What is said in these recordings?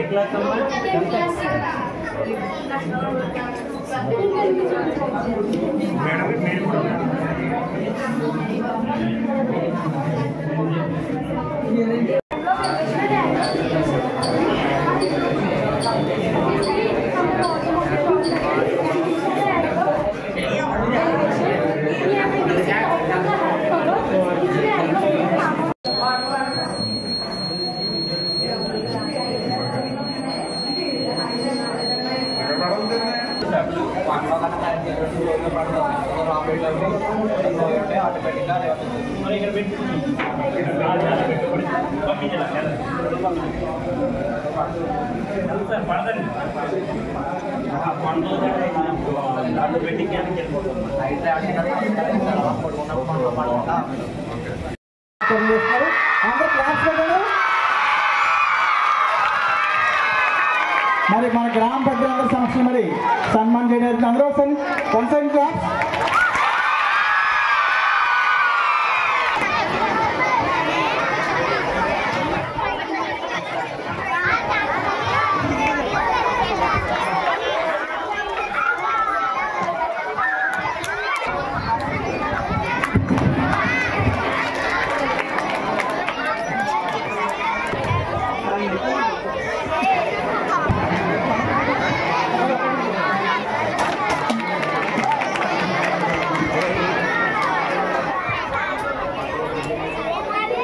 एक लाख మరి మన గ్రామ పెద్దలందరి సమక్షంలో మరి సన్మానం చేయడానికి అందరూ కొనసాగింగ్ class.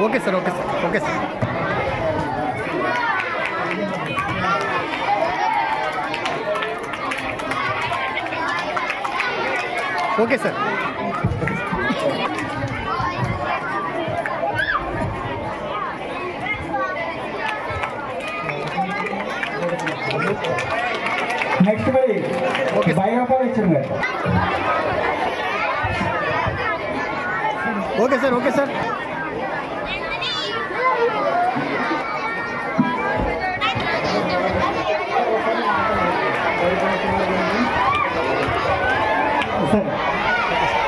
Okay sir, okay sir, okay sir. Okay sir. Next మరి బైరాపాల్ ఇచ్చారు గారు. Okay sir, okay sir.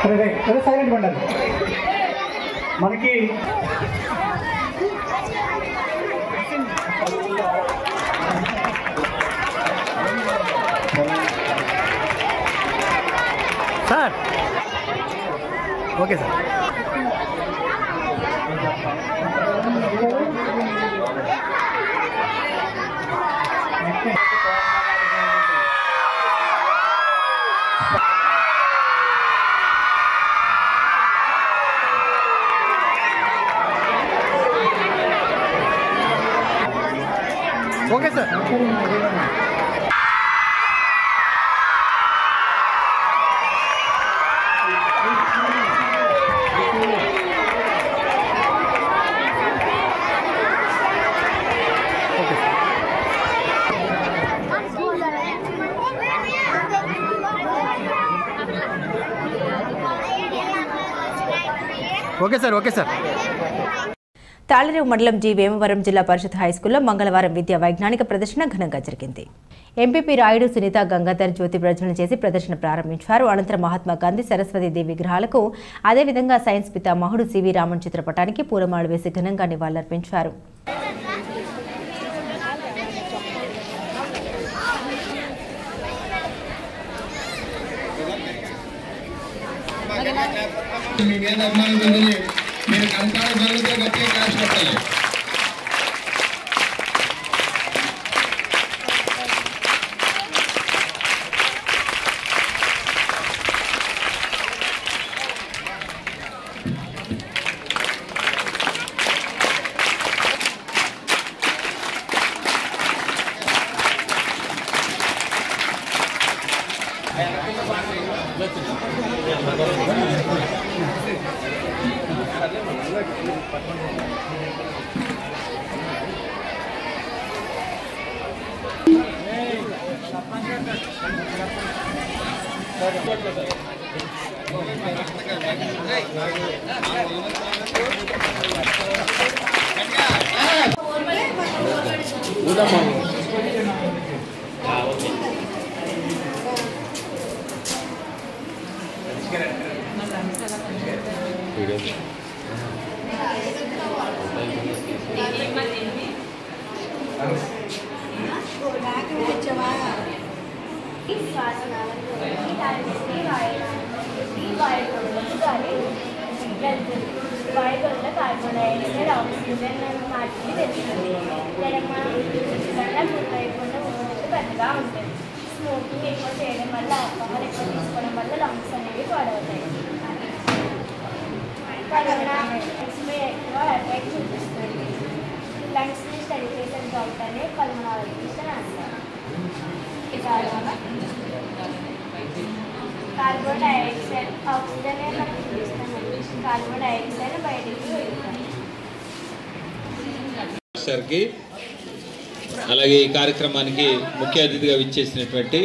సరే సైలెంట్ పండాలి మనకి. Sir okay sir. Okay sir. Okay sir, okay sir. Tallarevu మండలం జి వేమవరం జిల్లా పరిషత్ హైస్కూల్లో మంగళవారం విద్యా వైజ్ఞానిక ప్రదర్శన ఘనంగా జరిగింది. ఎంపీపీ రాయుడు సునీత గంగాధర్ జ్యోతి ప్రజ్వలన చేసి ప్రదర్శన ప్రారంభించారు. అనంతరం మహాత్మా గాంధీ సరస్వతీదేవి విగ్రహాలకు అదేవిధంగా సైన్స్ పితామహుడు సివి రామన్ చిత్రపటానికి పూలమాలు వేసి ఘనంగా నివాళులర్పించారు. శ్వాసనాళం గురించి దాని వాయుగొండలకు గాలి వెళ్తుంది. వాయుగొండ కార్బన్ డైఆక్సైడ్ ఆక్సిజన్ మార్పిడి తెలుస్తుంది. తెలంగాణ వల్ల గురివైకుండా ఉన్నట్టు పెద్దగా ఉంటుంది. స్మోకింగ్ ఎక్కువ చేయడం వల్ల, ఆల్కహాల్ ఎక్కువ తీసుకోవడం వల్ల లంగ్స్ అనేవి పాడవుతాయి. కరోనా లంగ్స్పై ఎక్కువ ఎఫెక్ట్ చూపిస్తుంది. లంగ్స్ని స్టడీ చేసే డాక్టర్ని పల్మనాలజిస్ట్ అని అంటారు. కార్బన్ డైఆక్సైడ్ ఆక్సిజన్ మనకు చూపిస్తామండి. కార్బన్ డైఆక్సైడ్ బయటికి వెళ్తాయి. అలాగే ఈ కార్యక్రమానికి ముఖ్య అతిథిగా విచ్చేసినటువంటి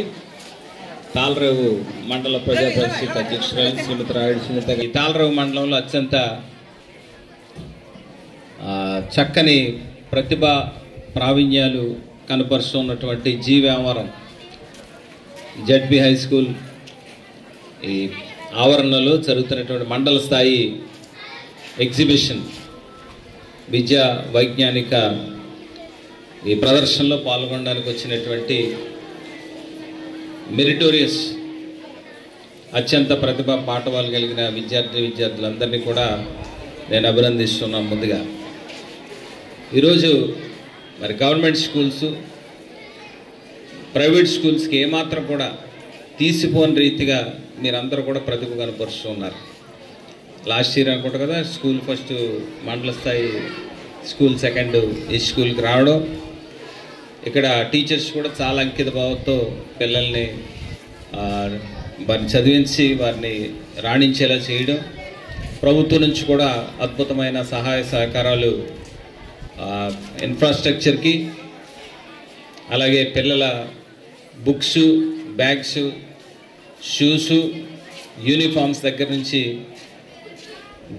తాళరేవు మండల ప్రజా పరిషత్ అధ్యక్షురాలు శ్రీమతి రాయుడు సునీత. ఈ తాళరేవు మండలంలో అత్యంత చక్కని ప్రతిభ ప్రావీణ్యాలు కనపరుస్తున్నటువంటి G Vemavaram ZP high school ఈ ఆవరణలో జరుగుతున్నటువంటి మండల స్థాయి ఎగ్జిబిషన్ విద్యా వైజ్ఞానిక ఈ ప్రదర్శనలో పాల్గొనడానికి వచ్చినటువంటి మెరిటోరియస్ అత్యంత ప్రతిభ పాఠవాలు కలిగిన విద్యార్థులందరినీ కూడా నేను అభినందిస్తున్నాను. ముందుగా ఈరోజు మరి గవర్నమెంట్ స్కూల్స్ ప్రైవేట్ స్కూల్స్కి ఏమాత్రం కూడా తీసిపోని రీతిగా మీరందరూ కూడా ప్రతిభ కనపరుస్తున్నారు. లాస్ట్ ఇయర్ అనుకుంటా కదా స్కూల్ ఫస్ట్ మండల స్థాయి స్కూల్ సెకండ్ ఈ స్కూల్కి రావడం, ఇక్కడ టీచర్స్ కూడా చాలా అంకిత భావంతో పిల్లల్ని వారిని చదివించి వారిని రాణించేలా చేయడం, ప్రభుత్వం నుంచి కూడా అద్భుతమైన సహాయ సహకారాలు ఇన్ఫ్రాస్ట్రక్చర్కి, అలాగే పిల్లల బుక్స్, బ్యాగ్స్, షూసు, యూనిఫామ్స్ దగ్గర నుంచి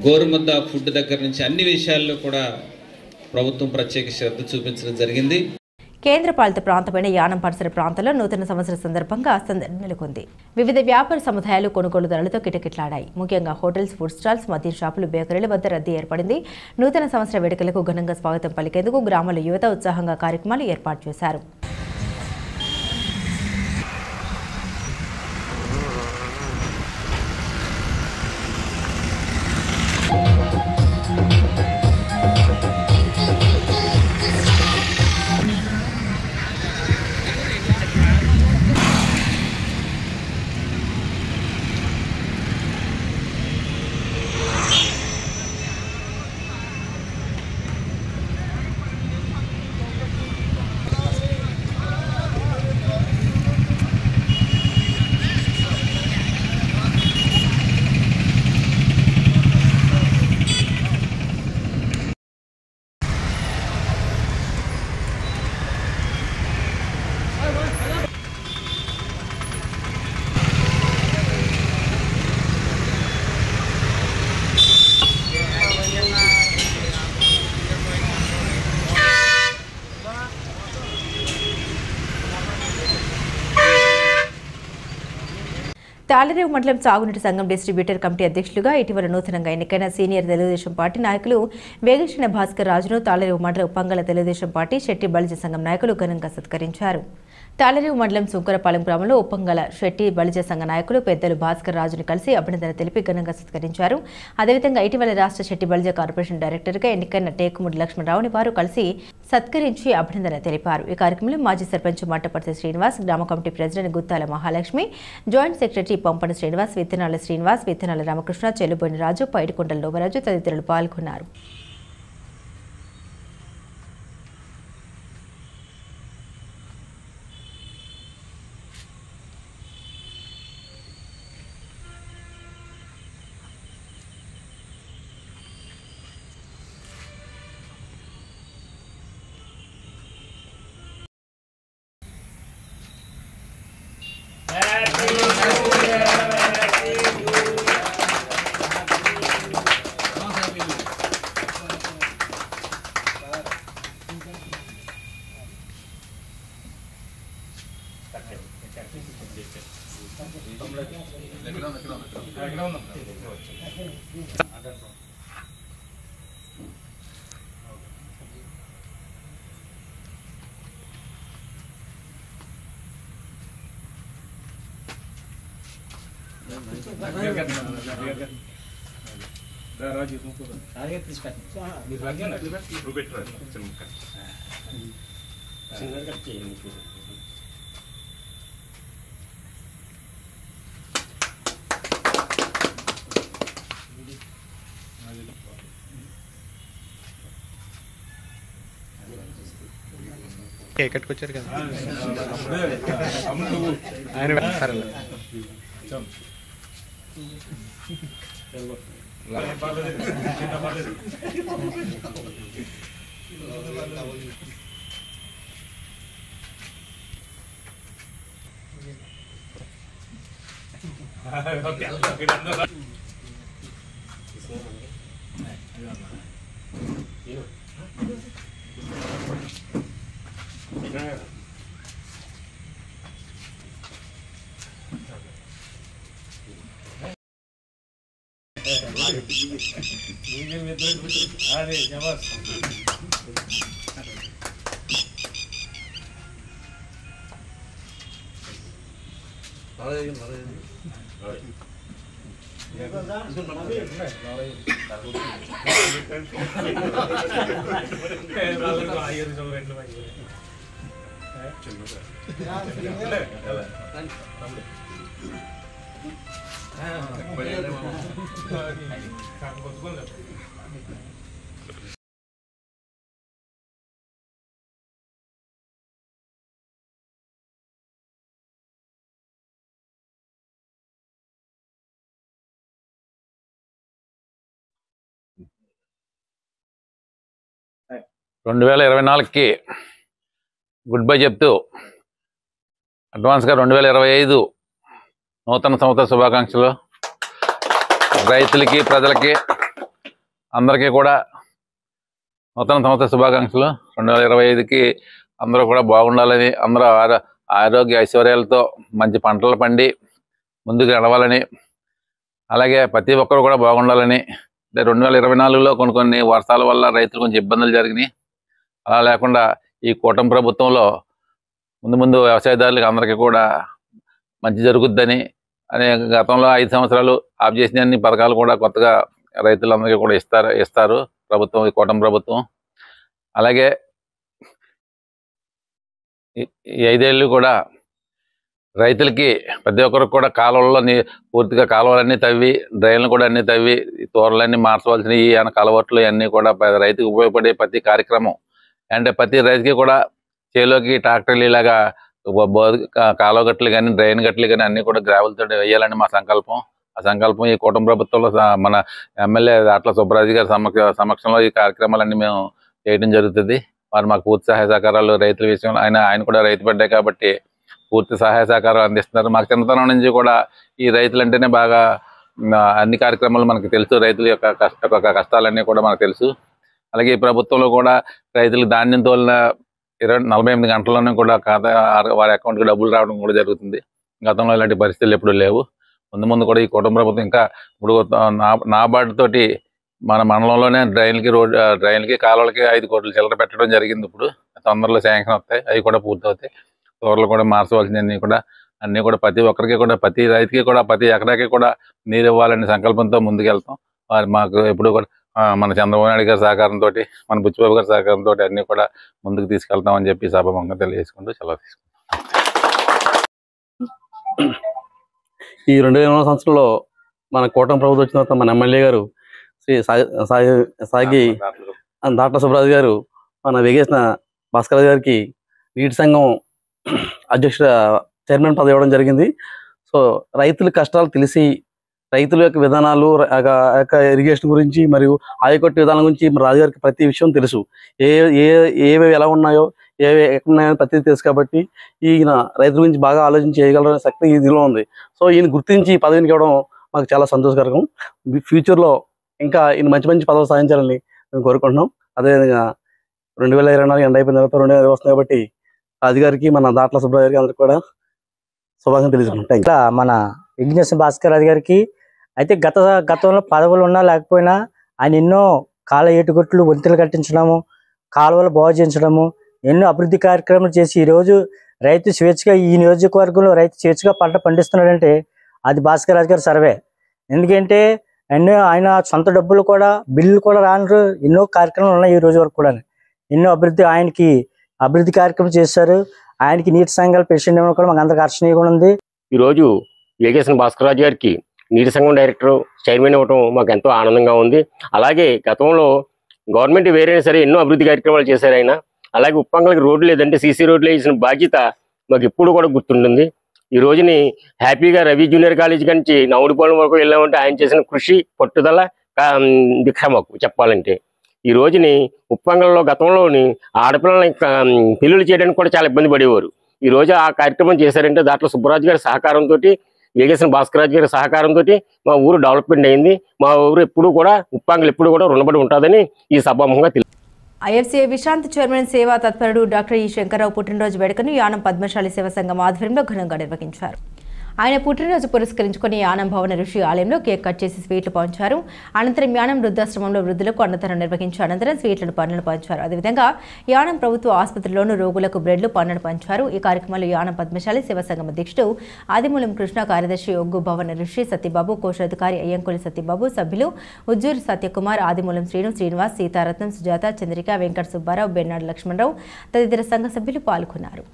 గోరుముద్ద ఫుడ్ దగ్గర నుంచి అన్ని విషయాల్లో కూడా ప్రభుత్వం ప్రత్యేక శ్రద్ధ చూపించడం జరిగింది. కేంద్రపాలిత ప్రాంతమైన యానం పరిసర ప్రాంతాల్లో నూతన సంవత్సర సందర్భంగా సందడి నెలకొంది. వివిధ వ్యాపార సముదాయాలు కొనుగోలుదారులతో కిటకిట్లాడాయి. ముఖ్యంగా హోటల్స్, ఫుడ్ స్టాల్స్, మద్యం షాపులు, బేకరీల వద్ద రద్దీ ఏర్పడింది. నూతన సంవత్సర వేడుకలకు ఘనంగా స్వాగతం పలికేందుకు గ్రామాల యువత ఉత్సాహంగా కార్యక్రమాలు ఏర్పాటు చేశారు. తాళరేవు మండలం సాగునీటి సంఘం డిస్ట్రిబ్యూటర్ కమిటీ అధ్యక్షులుగా ఇటీవల నూతనంగా ఎన్నికైన సీనియర్ తెలుగుదేశం పార్టీ నాయకులు వేగేశ్వర భాస్కర్ రాజును తాళరేవు మండలం ఉప్పంగల తెలుగుదేశం పార్టీ శెట్టి బలిజ సంఘం నాయకులు ఘనంగా సత్కరించారు. తాళరేవు మండలం సుంకరపాలెం గ్రామంలో ఉప్పంగల శెట్టి బలిజ సంఘ నాయకులు పెద్దలు భాస్కర్ రాజును కలిసి అభినందన తెలిపి ఘనంగా సత్కరించారు. అదేవిధంగా ఇటీవల రాష్ట్ర శెట్టి బలిజ కార్పొరేషన్ డైరెక్టర్గా ఎన్నికైన టేకుముడి లక్ష్మణరావుని వారు కలిసి సత్కరించి అభినందన తెలిపారు. ఈ కార్యక్రమంలో మాజీ సర్పంచ్ మట్టపర్తి శ్రీనివాస్, గ్రామ committee president Guttala Mahalakshmi, joint secretary Pampana Srinivas, Vittanala Ramakrishna, చెల్లుబోని రాజు, పైడికొండల లోవరాజు తదితరులు పాల్గొన్నారు. కట్టుకొచ్చారు కదా ఆయన సరే రెండు 2024కి గుడ్ బై చెప్తూ అడ్వాన్స్గా 2025 నూతన సంవత్సర శుభాకాంక్షలు. రైతులకి ప్రజలకి అందరికీ కూడా నూతన సంవత్సర శుభాకాంక్షలు. 2025కి అందరూ కూడా బాగుండాలని, అందరూ ఆరోగ్య ఐశ్వర్యాలతో మంచి పంటలు పండి ముందుకు నడవాలని, అలాగే ప్రతి ఒక్కరు కూడా బాగుండాలని. 2024లో కొన్ని వర్షాల వల్ల రైతులు కొంచెం ఇబ్బందులు జరిగినాయి. అలా లేకుండా ఈ కూటమి ప్రభుత్వంలో ముందు వ్యవసాయదారులకు అందరికీ కూడా మంచి జరుగుద్దని, అనే గతంలో 5 సంవత్సరాలు ఆఫ్ చేసిన అన్ని పథకాలు కూడా కొత్తగా రైతులందరికీ కూడా ఇస్తారు ప్రభుత్వం, ఈ కూటమి ప్రభుత్వం. అలాగే ఈ 5 ఏళ్ళు కూడా రైతులకి ప్రతి ఒక్కరికి కూడా కాలువల్లో పూర్తిగా కాలువలన్నీ తవ్వి, డ్రైన్లు కూడా అన్ని తవ్వి, తోరలన్నీ మార్చవలసినవి, కలవట్లు ఇవన్నీ కూడా రైతుకు ఉపయోగపడే ప్రతి కార్యక్రమం అంటే ప్రతి రైతుకి కూడా చేలోకి ట్రాక్టర్లు ఇలాగా కాలువ గట్లు కానీ, డ్రైన్ గట్లు కానీ అన్ని కూడా గ్రావెల్ తోటి వేయాలని మా సంకల్పం. ఆ సంకల్పం ఈ కూటమి ప్రభుత్వంలో మన ఎమ్మెల్యే దాట్ల సుబ్బరాజు గారి సమక్షంలో ఈ కార్యక్రమాలన్నీ మేము చేయడం జరుగుతుంది. వారు మాకు పూర్తి సహాయ సహకారాలు రైతుల విషయంలో ఆయన కూడా రైతు బిడ్డే కాబట్టి పూర్తి సహాయ సహకారాలు అందిస్తున్నారు. మాకు చిన్నతనం నుంచి కూడా ఈ రైతులు అంటేనే బాగా అన్ని కార్యక్రమాలు మనకు తెలుసు, రైతుల యొక్క కష్టాలన్నీ కూడా మనకు తెలుసు. అలాగే ఈ ప్రభుత్వంలో కూడా రైతులకు ధాన్యం తోలిన 48 గంటల్లోనే కూడా వారి అకౌంట్కి డబ్బులు రావడం కూడా జరుగుతుంది. గతంలో ఇలాంటి పరిస్థితులు ఎప్పుడూ లేవు. ముందు కూడా ఈ కుటుంబ ప్రభుత్వం ఇంకా ఇప్పుడు నాబార్డు తోటి మన మండలంలోనే డ్రైన్లకి కాలువలకి 5 కోట్ల చిల్లర పెట్టడం జరిగింది. ఇప్పుడు తొందరలో శాంక్షన్ వస్తాయి, అవి కూడా పూర్తి అవుతాయి. తోరలు కూడా మార్చవలసినవి కూడా అన్నీ కూడా ప్రతి ఒక్కరికి కూడా, ప్రతి రైతుకి కూడా, ప్రతి ఎకరాకి కూడా నీరు ఇవ్వాలనే సంకల్పంతో ముందుకెళ్తాం. వారు మాకు ఎప్పుడు కూడా మన చంద్రబాబు నాయుడు గారి సహకారంతో, మన బుచ్చిబాబు గారి సహకారంతో అన్నీ కూడా ముందుకు తీసుకెళ్తామని చెప్పి సభాముఖంగా తెలియజేసుకుంటూ సెలవు తీసుకుంటాం. ఈ 2020 సంవత్సరంలో మన కూటమి ప్రభుత్వం వచ్చిన తర్వాత మన ఎమ్మెల్యే గారు శ్రీ సాగి దాట్ల సుబ్బరాజు గారు మన వెగేసిన భాస్కర్ గారికి నీటి సంఘం అధ్యక్షుడు చైర్మన్ పదవి ఇవ్వడం జరిగింది. సో రైతుల కష్టాలు తెలిసి, రైతుల యొక్క విధానాలు, ఇరిగేషన్ గురించి మరియు ఆయకట్టు విధానం గురించి రాజుగారికి ప్రతి విషయం తెలుసు. ఏవి ఎలా ఉన్నాయో, ఏవి ఎక్కడ ఉన్నాయో ప్రతి తెలుసు కాబట్టి ఈయన రైతుల గురించి బాగా ఆలోచన చేయగలరనే శక్తి ఈయనలో ఉంది. సో ఈయన గుర్తించి పదవికి ఇవ్వడం మాకు చాలా సంతోషకరం. ఫ్యూచర్లో ఇంకా ఈయన మంచి మంచి పదవులు సాధించాలని మేము కోరుకుంటున్నాం. అదేవిధంగా 2024 ఎండ్ అయిపోయిన తర్వాత 2025 వస్తుంది కాబట్టి రాజుగారికి, మన దాట్ల సుబ్బరాజు గారికి అందరికి కూడా శుభాకాంక్షలు తెలియజేసుకుంటాం. ఇట్లా మన విఘ్నేశ్వర భాస్కర్ రాజు గారికి అయితే గతంలో పదవులు ఉన్నా లేకపోయినా ఆయన ఎన్నో కాల ఏటుగొట్లు, వంతులు కట్టించడము, కాలువలు బాగు చేయించడము, ఎన్నో అభివృద్ధి కార్యక్రమాలు చేసి ఈరోజు రైతు స్వేచ్ఛగా, ఈ నియోజకవర్గంలో రైతు స్వేచ్ఛగా పంట పండిస్తున్నాడంటే అది భాస్కర్ రాజు గారి సర్వే. ఎందుకంటే ఎన్నో ఆయన సొంత డబ్బులు కూడా బిల్లులు కూడా రాను ఎన్నో కార్యక్రమాలు ఉన్నాయి ఈ రోజు వరకు కూడా. ఎన్నో అభివృద్ధి కార్యక్రమం చేశారు. ఆయనకి నీటి సంఘాల ప్రెసిడెంట్ ఇవ్వడం కూడా మాకు అందరికి హర్షణీయంగా ఉంది. ఈరోజు వేగేశ్వర భాస్కర్ రాజు గారికి నీటి సంఘం డైరెక్టర్ చైర్మన్ ఇవ్వడం మాకు ఎంతో ఆనందంగా ఉంది. అలాగే గతంలో గవర్నమెంట్ వేరైనా సరే ఎన్నో అభివృద్ధి కార్యక్రమాలు చేశారు ఆయన. అలాగే ఉప్పంగలకి రోడ్లు లేదంటే సీసీ రోడ్లు వేసిన బాధ్యత మాకు ఎప్పుడు కూడా గుర్తుంటుంది. ఈ రోజుని హ్యాపీగా రవి జూనియర్ కాలేజ్ నుంచి నవుడిపోవడం వరకు వెళ్ళామంటే ఆయన చేసిన కృషి పట్టుదల దీక్ష మాకు చెప్పాలంటే. ఈ రోజుని ఉప్పంగల్లో గతంలోని ఆడపిల్లల్ని పెళ్లిళ్ళు చేయడానికి కూడా చాలా ఇబ్బంది పడేవారు. ఈ రోజు ఆ కార్యక్రమం చేశారంటే దాంట్లో సుబ్బరాజు గారి సహకారంతో, వేగేశ్వర భాస్కర్ రాజు గారి సహకారంతో మా ఊరు డెవలప్మెంట్ అయింది. మా ఊరు ఎప్పుడు కూడా ఉప్పంగల్ ఎప్పుడు కూడా రుణపడి ఉంటుందని ఈ సభాముఖంగా తెలియదు. ఐఎఫ్సీఐ విశ్రాంతి చైర్మన్ సేవా తత్పరుడు డాక్టర్ ఈ శంకర్రావు పుట్టినరోజు వేడుకను యానం పద్మశాలి సేవా సంఘం ఆధ్వర్యంలో ఘనంగా నిర్వహించారు. ఆయన పుట్టినరోజు పురస్కరించుకుని యానం భవన ఋషి ఆలయంలో కేక్ కట్ చేసి స్వీట్లు పంచారు. అనంతరం యానం వృద్ధాశ్రమంలో వృద్ధులకు అన్నదానం నిర్వహించి అనంతరం స్వీట్లను పండ్లను పంచారు. అదేవిధంగా యానం ప్రభుత్వ ఆసుపత్రిలోనూ రోగులకు బ్రెడ్లు పండ్లను పంచారు. ఈ కార్యక్రమంలో యానం పద్మశాలి సేవా సంఘం అధ్యక్షుడు ఆదిమూలం కృష్ణ, కార్యదర్శి ఒగ్గు భవన ఋషి సత్యబాబు, కోశాధికారి అయ్యంకులి సత్యబాబు, సభ్యులు ఉజ్జూరు సత్యకుమార్, ఆదిమూలం శ్రీనివాస్, సీతారత్నం, సుజాత, చంద్రిక, వెంకట సుబ్బారావు, బెన్నాడు లక్ష్మణరావు తదితర సంఘ సభ్యులు పాల్గొన్నారు.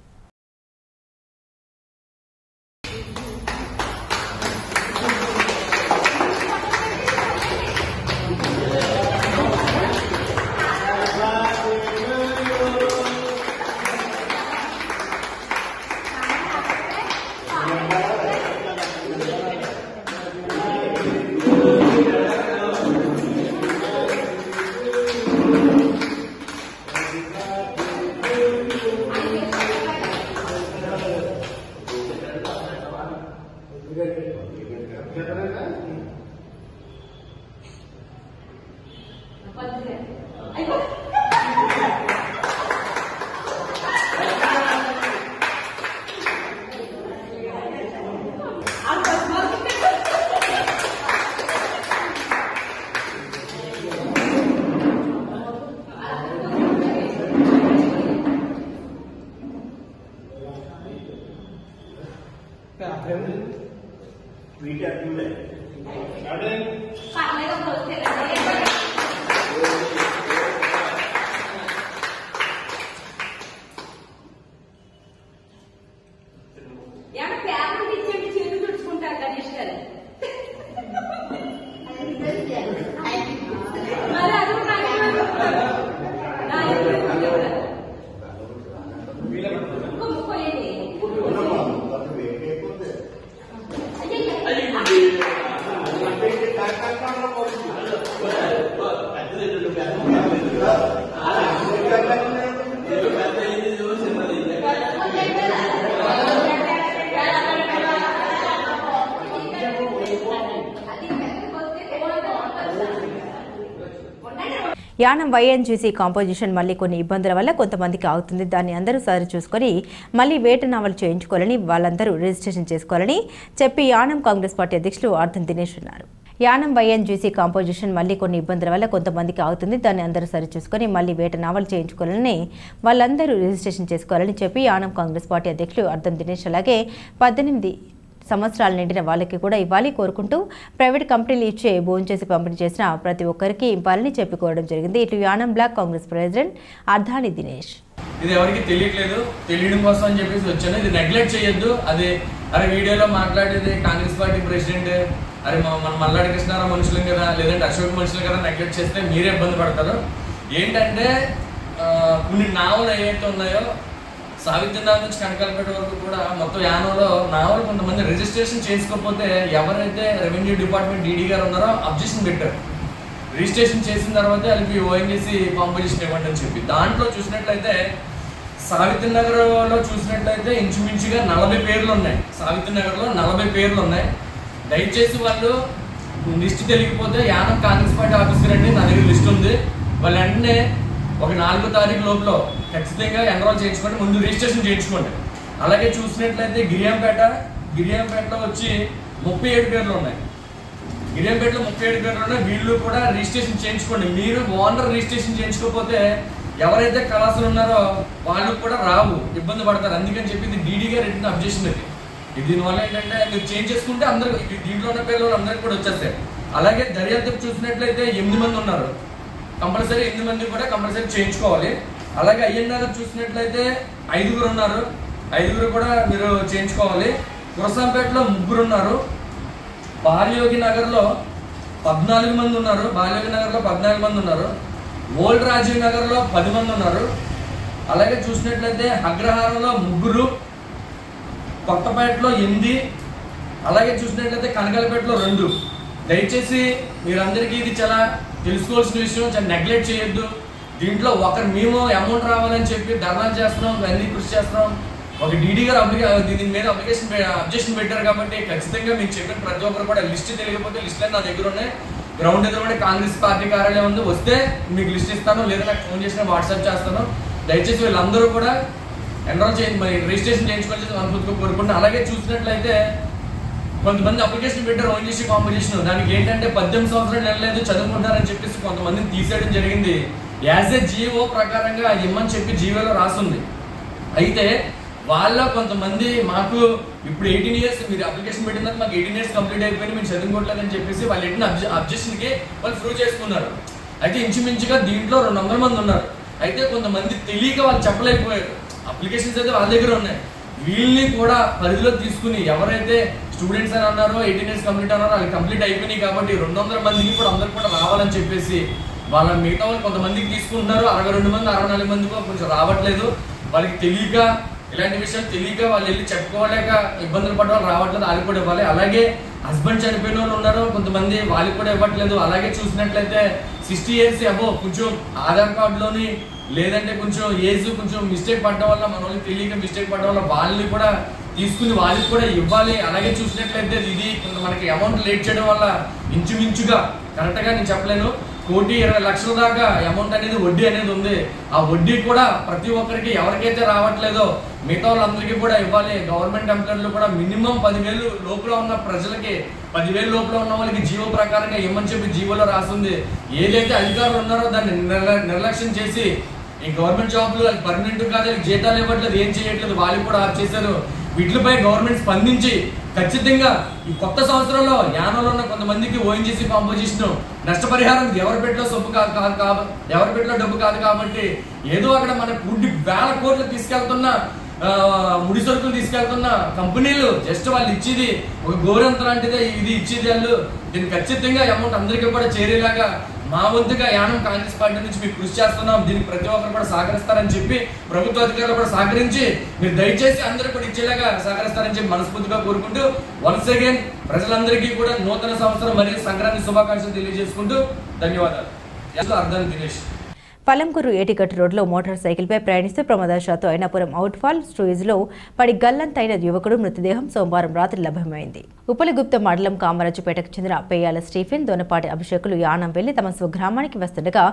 యానం వైఎన్జీసీ కాంపోజిషన్ మళ్లీ కొన్ని ఇబ్బందుల వల్ల కొంతమందికి అవుతుంది. దాన్ని అందరూ సరి చూసుకొని మళ్లీ వేట నావలు చేయించుకోవాలని, వాళ్ళందరూ రిజిస్ట్రేషన్ చేసుకోవాలని చెప్పి యానం కాంగ్రెస్ పార్టీ అధ్యక్షులు ఆర్ధన్ దినేష్ అన్నారు. యానం వైఎన్జీసీ కాంపోజిషన్ మళ్లీ కొన్ని ఇబ్బందుల వల్ల కొంతమందికి అవుతుంది. దాన్ని అందరూ సరి చూసుకొని మళ్లీ వేట నావలు చేయించుకోవాలని, వాళ్ళందరూ రిజిస్ట్రేషన్ చేసుకోవాలని చెప్పి యానం కాంగ్రెస్ పార్టీ అధ్యక్షులు ఆర్ధన్ దినేష్ అలాగే 18 సంవత్సరాలు నిండిన వాళ్ళకి కూడా ఇవ్వాలి కోరుకుంటూ ప్రైవేట్ కంపెనీలు ఇచ్చే భోంచేసి పంపిణీ చేసిన ప్రతి ఒక్కరికి ఇవ్వాలని చెప్పుకోవడం జరిగింది. ఇటు యానం బ్లాక్ కాంగ్రెస్ ప్రెసిడెంట్ అర్ధాని దినేష్. ఇది ఎవరికి తెలియట్లేదు, తెలియడం కోసం అని చెప్పేసి వచ్చాను. ఇది నెగ్లెక్ట్ చేయొద్దు. అది అరే వీడియోలో మాట్లాడేది కాంగ్రెస్ పార్టీ ప్రెసిడెంట్, అరే మన మల్లాడి కృష్ణారావు మనుషులం కదా, లేదంటే అశోక్ మనుషులు కదా, నెగ్లెక్ట్ చేస్తే మీరే ఇబ్బంది పడతారు. ఏంటంటే కొన్ని నావలు ఏవైతే ఉన్నాయో సావిత్రినాథ్ నుంచి కనకాలపేట వరకు కూడా మొత్తం యానంలో నావలు కొంతమంది రిజిస్ట్రేషన్ చేసుకోకపోతే ఎవరైతే రెవెన్యూ డిపార్ట్మెంట్ డీడీ గారు ఉన్నారో అబ్జెక్షన్ పెట్టారు. రిజిస్ట్రేషన్ చేసిన తర్వాతే వాళ్ళకి ఓఎన్జీసీ కాంపోజిషన్ ఇవ్వండి అని చెప్పి. దాంట్లో చూసినట్లయితే సావిత్రినగర్లో చూసినట్లయితే ఇంచుమించుగా 40 పేర్లు ఉన్నాయి. సావిత్రినగర్లో 40 పేర్లు ఉన్నాయి. దయచేసి వాళ్ళు లిస్ట్ తెలియకపోతే యానం కాంగ్రెస్ పార్టీ ఆఫీస్కి రండి, నా దగ్గర లిస్ట్ ఉంది. వాళ్ళు వెంటనే ఒక 4వ తారీఖు లోపల ఖచ్చితంగా ఎన్రోల్ చేయించుకోండి, ముందు రిజిస్ట్రేషన్ చేయించుకోండి. అలాగే చూసినట్లయితే గిరియాంపేటలో వచ్చి 37 పేర్లు ఉన్నాయి. గిరియాంపేటలో 37 పేర్లు ఉన్నాయి. వీళ్ళు కూడా రిజిస్ట్రేషన్ చేయించుకోండి. మీరు ఓనర్ రిజిస్ట్రేషన్ చేయించుకోకపోతే ఎవరైతే కళాశాలు ఉన్నారో వాళ్ళు కూడా రావు, ఇబ్బంది పడతారు. అందుకని చెప్పి ఇది డీడీ గారు ఎట్టిన అబ్జెక్షన్. ఇది దీనివల్ల ఏంటంటే మీరు చేంజ్ చేసుకుంటే అందరూ దీంట్లో ఉన్న పేర్లు అందరికి కూడా వచ్చేస్తాయి. అలాగే దర్యాప్తు చూసినట్లయితే 8 మంది ఉన్నారు, కంపల్సరీ 8 మంది కూడా కంపల్సరీ చేయించుకోవాలి. అలాగే అయ్యన్నగర్ చూసినట్లయితే 5 ఉన్నారు, 5 కూడా మీరు చేయించుకోవాలి. గురసంపేటలో 3 ఉన్నారు, బాలయోగి నగర్లో 14 మంది ఉన్నారు, బాలయోగి నగర్లో 14 మంది ఉన్నారు, ఓల్డ్ రాజీవ్ నగర్లో 10 మంది ఉన్నారు. అలాగే చూసినట్లయితే అగ్రహారంలో 3, కొత్తపేటలో 8, అలాగే చూసినట్లయితే కనకాలపేటలో 2. దయచేసి మీరందరికీ ఇది చాలా తెలుసుకోవాల్సిన విషయం, చాలా నెగ్లెక్ట్ చేయొద్దు. దీంట్లో మేము అమౌంట్ రావాలని చెప్పి ధర్నాలు చేస్తున్నాం, అన్ని కృషి చేస్తున్నాం. ఒక డీడీ గారు దీని మీద అబ్జెక్షన్ పెట్టారు కాబట్టి ఖచ్చితంగా మీకు చెప్పిన ప్రతి ఒక్కరు కూడా లిస్ట్ తెలియకపోతే లిస్టులు నా దగ్గర ఉన్నాయి. గ్రౌండ్ ఎదురుండే కాంగ్రెస్ పార్టీ కార్యాలయం ఉంది, వస్తే మీకు లిస్ట్ ఇస్తాను, లేదా నాకు ఫోన్ చేసిన వాట్సాప్ చేస్తాను. దయచేసి వీళ్ళందరూ కూడా ఎన్రోల్ రిజిస్ట్రేషన్ చేయించుకోవాల్సి అనుభూతిగా కోరుకుంటున్నాను. అలాగే చూసినట్లయితే కొంతమంది అప్లికేషన్ పెట్టారు ఓఎన్జీసీ కాంపిటీషన్, దానికి ఏంటంటే 18 సంవత్సరాలు నెలలేదు చదువుకుంటారని చెప్పేసి కొంతమందిని తీసేయడం జరిగింది. యాజ్ ఏ జీవో ప్రకారంగా ఇమ్మని చెప్పి జీవోలో రాస్తుంది. అయితే వాళ్ళ కొంతమంది మాకు ఇప్పుడు 18 years మీరు అప్లికేషన్ పెట్టిన తర్వాత మాకు 18 years కంప్లీట్ అయిపోయింది, మేము చదువుకోవట్లేదని చెప్పేసి వాళ్ళు ఎట్టిన అబ్జెక్షన్కి వాళ్ళు ప్రూవ్ చేసుకున్నారు. అయితే ఇంచుమించుగా దీంట్లో 200 మంది ఉన్నారు. అయితే కొంతమంది తెలియక వాళ్ళు చెప్పలేకపోయారు, అప్లికేషన్స్ అయితే వాళ్ళ దగ్గర ఉన్నాయి. వీళ్ళని కూడా పరిధిలో తీసుకుని ఎవరైతే స్టూడెంట్స్ అని అన్నారో 18 years కంప్లీట్ అన్నారో వాళ్ళు కంప్లీట్ అయిపోయినాయి కాబట్టి 200 మందికి కూడా అందరికి కూడా రావాలని చెప్పేసి వాళ్ళ మిగతా వాళ్ళు కొంతమందికి తీసుకుంటున్నారు. 62 మంది 64 మంది కొంచెం రావట్లేదు. వాళ్ళకి తెలియక ఇలాంటి విషయాలు తెలియక వాళ్ళు వెళ్ళి చెప్పుకోలేక ఇబ్బందులు పడ్డ వాళ్ళు రావట్లేదు, వాళ్ళకి కూడా ఇవ్వాలి. అలాగే హస్బెండ్ చనిపోయిన వాళ్ళు ఉన్నారు కొంతమంది, వాళ్ళకి కూడా ఇవ్వట్లేదు. అలాగే చూసినట్లయితే 60 years అబోవ్ కొంచెం ఆధార్ కార్డులోని లేదంటే కొంచెం ఏజ్ కొంచెం మిస్టేక్ పడడం వల్ల మన వాళ్ళకి తెలియక మిస్టేక్ పడడం వల్ల వాళ్ళని కూడా తీసుకుని వాళ్ళకి కూడా ఇవ్వాలి. అలాగే చూసినట్లయితే ఇది మనకి అమౌంట్ లేట్ చేయడం వల్ల ఇంచుమించుగా కరెక్ట్గా నేను చెప్పలేను 1,20,00,000 దాకా అమౌంట్ అనేది వడ్డీ అనేది ఉంది. ఆ వడ్డీ కూడా ప్రతి ఒక్కరికి ఎవరికైతే రావట్లేదో మిగతా వాళ్ళందరికీ కూడా ఇవ్వాలి. గవర్నమెంట్ ఎంప్లాయీలు కూడా మినిమం 10,000 లోపల ఉన్న ప్రజలకి 10,000 లోపల ఉన్న వాళ్ళకి జీవో ప్రకారంగా ఇవ్వమని చెప్పి జీవోలో రాస్తుంది. ఏదైతే అధికారులు ఉన్నారో దాన్ని నిర్లక్ష్యం చేసి ఈ గవర్నమెంట్ జాబ్లు అది పర్మనెంట్ కాదు, జీతాలు ఇవ్వట్లేదు, ఏం చేయట్లేదు, వాళ్ళు కూడా ఆఫ్ చేశారు. వీటిపై గవర్నమెంట్ స్పందించి ఖచ్చితంగా ఈ కొత్త సంవత్సరంలో యానంలో ఉన్న కొంతమందికి ఓఎన్జీసీ కాంపోజిషన్ నష్టపరిహారం ఎవరి పెట్టలో ఎవరి పెట్టలో డబ్బు కాదు కాబట్టి ఏదో అక్కడ మన 1,000 కోట్లు తీసుకెళ్తున్న ముడి సరుకులు తీసుకెళ్తున్న కంపెనీలు జస్ట్ వాళ్ళు ఇచ్చేది ఒక గోరంత లాంటిదే, ఇది ఇచ్చేది వాళ్ళు. దీన్ని ఖచ్చితంగా అమౌంట్ అందరికీ కూడా చేరేలాగా మా వంతుగా యానం కాంగ్రెస్ పార్టీ నుంచి మీకు కృషి చేస్తున్నాం. దీనికి ప్రతి ఒక్కరు కూడా సహకరిస్తారని చెప్పి ప్రభుత్వ అధికారులు కూడా సహకరించి మీరు దయచేసి అందరూ కూడా ఇచ్చేలాగా సహకరిస్తారని చెప్పి మనస్ఫూర్తిగా కోరుకుంటూ వన్స్ అగైన్ ప్రజలందరికీ కూడా నూతన సంవత్సరం మరియు సంక్రాంతి శుభాకాంక్షలు తెలియజేసుకుంటూ ధన్యవాదాలు. అర్ధన్ దినేష్. పలంకూరు ఏటిగట్టు రోడ్లో మోటార్ సైకిల్పై ప్రయాణిస్తూ ప్రమాదవశాత్తు అయినాపురం అవుట్ఫాల్ స్టోరేజ్లో పడి గల్లంతైన యువకుడు మృతదేహం సోమవారం రాత్రి లభ్యమైంది. ఉప్పలిగుప్త మండలం కామరాజుపేటకు చెందిన పేయాల స్టీఫెన్, దొనపాటి అభిషేకులు యానం వెళ్లి తమ స్వగ్రామానికి వస్తుండగా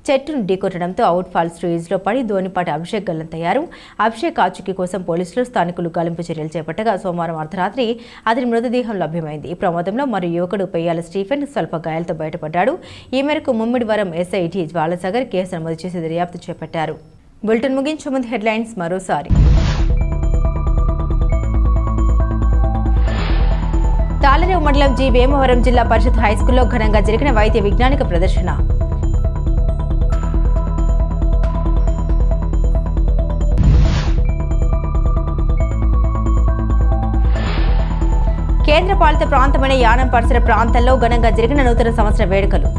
చెట్టును ఢీకొట్టడంతో అవుట్ఫాల్ స్టోరేజ్లో పడి దోనిపాటి అభిషేక్ గల్లంతయ్యారు. అభిషేక్ ఆచూకీ కోసం పోలీసులు స్థానికులు గాలింపు చర్యలు చేపట్టగా సోమవారం అర్ధరాత్రి అతని మృతదేహం లభ్యమైంది. ఈ ప్రమాదంలో మరో యువకుడు పేయాల స్టీఫెన్ స్వల్ప గాయాలతో బయటపడ్డాడు. ఈ మేరకు ముమ్మిడివరం ఎస్ఐటి జ్వాలసాగర్ కేసు నమోదు చేసి దర్యాప్తు చేపట్టారు. బులెటిన్ ముగించే ముందు హెడ్లైన్స్ మరోసారి. తాళరేవు మండలం జి వేమవరం జిల్లా పరిషత్ హైస్కూల్లో ఘనంగా జరిగిన వైద్య విజ్ఞానిక ప్రదర్శన. కేంద్రపాలిత ప్రాంతమైన యానం పరిసర ప్రాంతాల్లో ఘనంగా జరిగిన నూతన సంవత్సర వేడుకలు.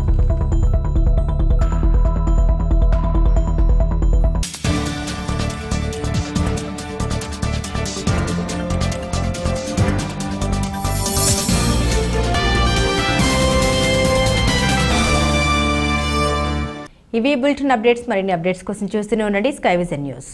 ఇవి బులెటిన్ అప్డేట్స్. మరిన్ని అప్డేట్స్ కోసం చూస్తూనే ఉండండి స్కై విజన్ న్యూస్.